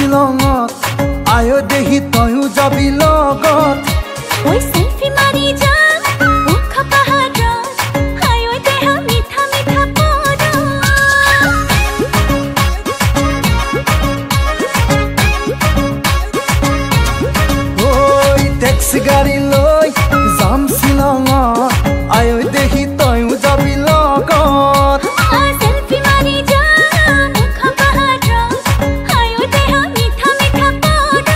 শ্বিলঙত আয়ো দেহি তয়ো যাবি লগত ওই সেলফি মারি যা মুখ পাহাড় আয়ো দেহ মিঠা মিঠা পদ ওই ট্যাক্সি গাড়ি লৈ যাম শ্বিলঙত আয়ো দেহি তয়ো যাবি লগত সেলফি মারি যা মুখ পাহাড় আয়ো দেহ মিঠা মিঠা পদ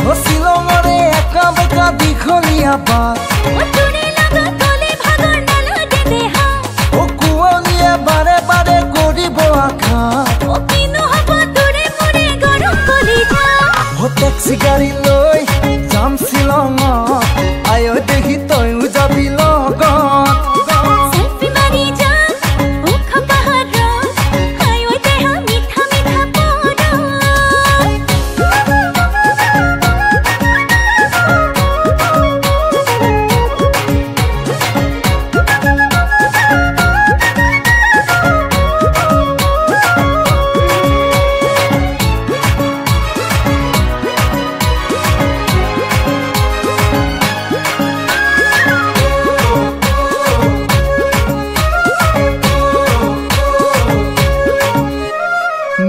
ও শ্বিলঙৰে একা বেকা দীঘলীয়া বাট ও তোৰে লগত গলে ভাগৰ নালাগে দেহা ও কুঁৱলীয়ে বাৰে বাৰে কৰিব আঘাত ও কিনো হব তোৰে মোৰে গৰম কলিজা ও ট্যাক্সি গাড়ি লৈ যাম শ্বিলঙত আয়ো দেহি তয়ো যাবি লগত সেলফি মারি যা মুখ পাহাড় আয়ো দেহ মিঠা মিঠা পদ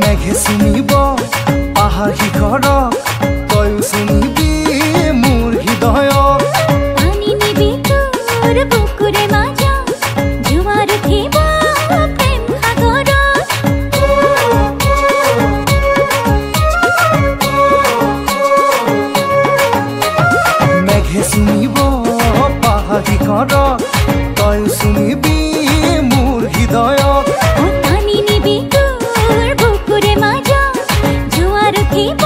মেঘে চুমিব পাহাৰ শিখৰক তয়ো চুমিবি মোৰ হৃদয়ক পানি নিবি তোৰ বুকুৰে মাজা জোয়াৰ উঠিব প্ৰেম সাগৰ মেঘে চুমিব পাহাৰ শিখৰক তয়ো চুমিবি মোৰ হৃদয়ক পানি নিবি তোর বুকুরে মাজা জোয়ার উঠিব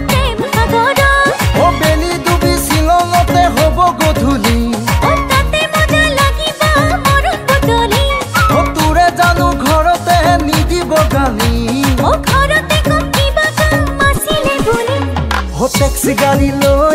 প্রেম সাগর ও বেলি ডুবি শ্বিলঙতে হ'ব গধূলি ও তাতে মজা লাগিব মরণ বদলি ও তোৰে জানো ঘৰতে নিদিব গালি ও ঘৰতে কম কিবা কাম আছিলে বুলি ও ট্যাক্সি গাড়ি লৈ